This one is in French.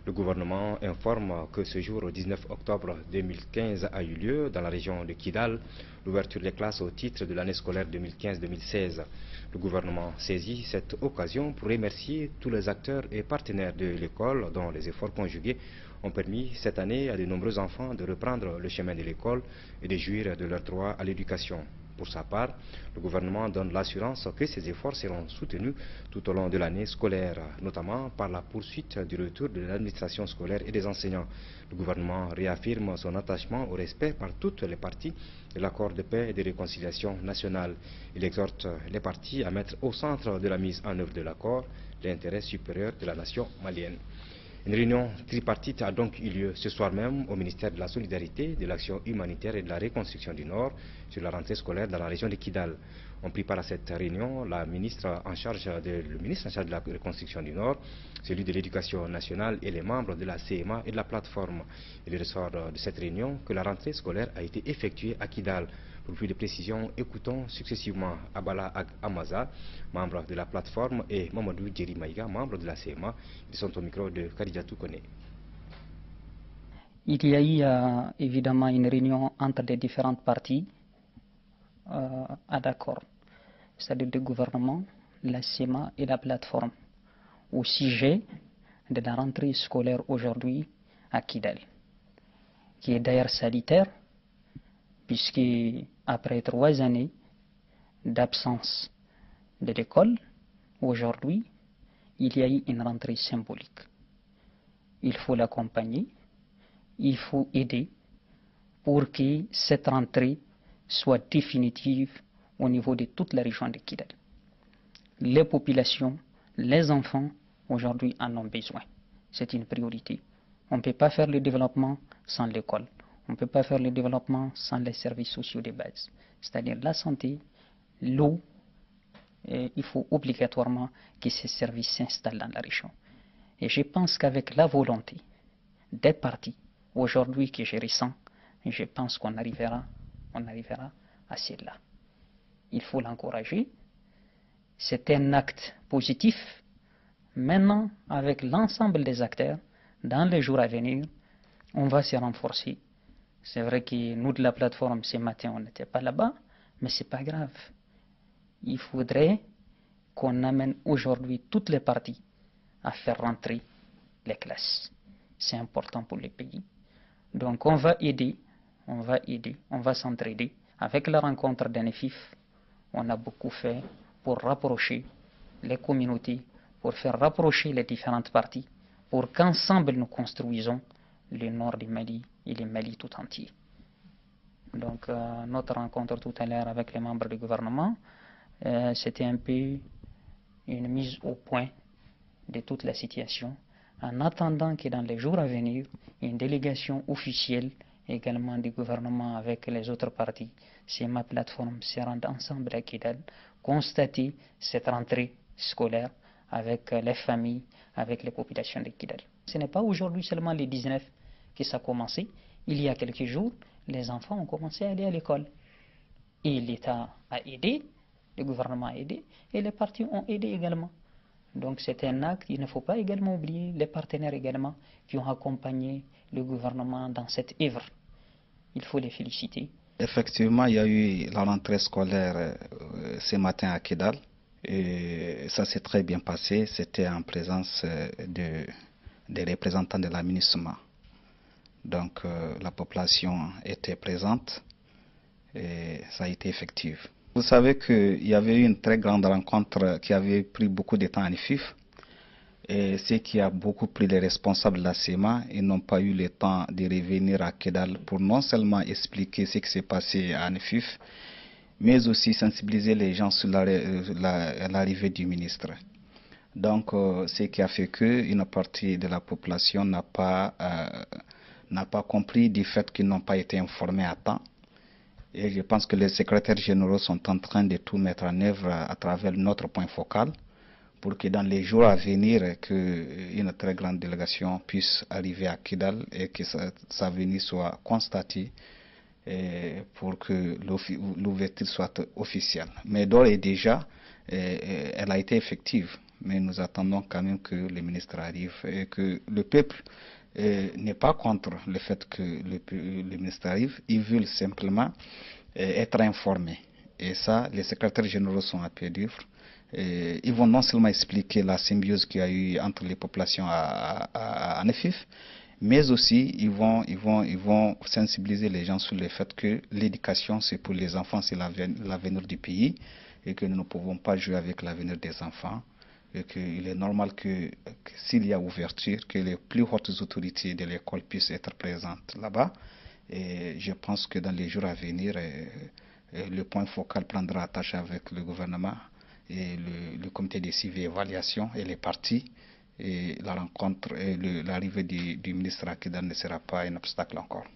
Le gouvernement informe que ce jour, 19 octobre 2015, a eu lieu dans la région de Kidal l'ouverture des classes au titre de l'année scolaire 2015-2016. Le gouvernement saisit cette occasion pour remercier tous les acteurs et partenaires de l'école dont les efforts conjugués ont permis cette année à de nombreux enfants de reprendre le chemin de l'école et de jouir de leur droit à l'éducation. Pour sa part, le gouvernement donne l'assurance que ces efforts seront soutenus tout au long de l'année scolaire, notamment par la poursuite du retour de l'administration scolaire et des enseignants. Le gouvernement réaffirme son attachement au respect par toutes les parties de l'accord de paix et de réconciliation nationale. Il exhorte les parties à mettre au centre de la mise en œuvre de l'accord l'intérêt supérieur de la nation malienne. Une réunion tripartite a donc eu lieu ce soir même au ministère de la Solidarité, de l'Action humanitaire et de la Reconstruction du Nord sur la rentrée scolaire dans la région de Kidal. On prit part à cette réunion le ministre en charge de la Reconstruction du Nord, celui de l'Éducation nationale et les membres de la CMA et de la plateforme. Il ressort de cette réunion que la rentrée scolaire a été effectuée à Kidal. Pour plus de précisions, écoutons successivement Abala Amaza, membre de la plateforme, et Mamadou Djeri Maïga, membre de la CMA. Ils sont au micro de Kadijatou Kone. Il y a eu évidemment une réunion entre les différentes parties à d'accord, c'est-à-dire le gouvernement, la CMA et la plateforme, au sujet de la rentrée scolaire aujourd'hui à Kidal, qui est d'ailleurs sanitaire, puisque après 3 années d'absence de l'école, aujourd'hui, il y a eu une rentrée symbolique. Il faut l'accompagner, il faut aider pour que cette rentrée soit définitive au niveau de toute la région de Kidal. Les populations, les enfants, aujourd'hui en ont besoin. C'est une priorité. On ne peut pas faire le développement sans l'école. On ne peut pas faire le développement sans les services sociaux de base, c'est-à-dire la santé, l'eau. Il faut obligatoirement que ces services s'installent dans la région. Et je pense qu'avec la volonté des partis, aujourd'hui que je ressens, je pense qu'on arrivera à cela. Il faut l'encourager. C'est un acte positif. Maintenant, avec l'ensemble des acteurs, dans les jours à venir, on va se renforcer. C'est vrai que nous de la plateforme, ce matin, on n'était pas là-bas, mais ce n'est pas grave. Il faudrait qu'on amène aujourd'hui toutes les parties à faire rentrer les classes. C'est important pour le pays. Donc on va aider, on va s'entraider. Avec la rencontre d'ANEFIF, on a beaucoup fait pour rapprocher les communautés, pour faire rapprocher les différentes parties, pour qu'ensemble nous construisons le nord du Mali et le Mali tout entier. Donc notre rencontre tout à l'heure avec les membres du gouvernement, c'était un peu une mise au point de toute la situation, en attendant que dans les jours à venir, une délégation officielle également du gouvernement avec les autres partis, c'est ma plateforme, se rendent ensemble à Kidal, constater cette rentrée scolaire avec les familles, avec les populations de Kidal. Ce n'est pas aujourd'hui seulement les 19 que ça a commencé. Il y a quelques jours, les enfants ont commencé à aller à l'école. Et l'État a aidé, le gouvernement a aidé, et les partis ont aidé également. Donc c'est un acte, il ne faut pas également oublier les partenaires également qui ont accompagné le gouvernement dans cette œuvre. Il faut les féliciter. Effectivement, il y a eu la rentrée scolaire ce matin à Kidal et ça s'est très bien passé. C'était en présence des représentants de l'administration. Donc la population était présente et ça a été effectif. Vous savez qu'il y avait eu une très grande rencontre qui avait pris beaucoup de temps à NIFIF. Et ce qui a beaucoup pris les responsables de la CEMA, ils n'ont pas eu le temps de revenir à Kidal pour non seulement expliquer ce qui s'est passé à NIFIF, mais aussi sensibiliser les gens sur l'arrivée du ministre. Donc, ce qui a fait qu'une partie de la population n'a pas compris du fait qu'ils n'ont pas été informés à temps. Et je pense que les secrétaires généraux sont en train de tout mettre en œuvre à travers notre point focal pour que dans les jours à venir, une très grande délégation puisse arriver à Kidal et que sa venue soit constatée pour que l'ouverture soit officielle. Mais d'ores et déjà, elle a été effective. mais nous attendons quand même que le ministre arrive et que le peuple n'est pas contre le fait que le ministre arrive. Ils veulent simplement être informés. Et ça, les secrétaires généraux sont à pied d'œuvre. Ils vont non seulement expliquer la symbiose qu'il y a eu entre les populations à Nefif, mais aussi ils vont sensibiliser les gens sur le fait que l'éducation c'est pour les enfants, c'est l'avenir du pays et que nous ne pouvons pas jouer avec l'avenir des enfants et qu'il est normal que s'il y a ouverture, que les plus hautes autorités de l'école puissent être présentes là-bas. Et je pense que dans les jours à venir, le point focal prendra attache avec le gouvernement et le comité de suivi et évaluation et les partis. Et la rencontre et l'arrivée du ministre à Kidal ne sera pas un obstacle encore.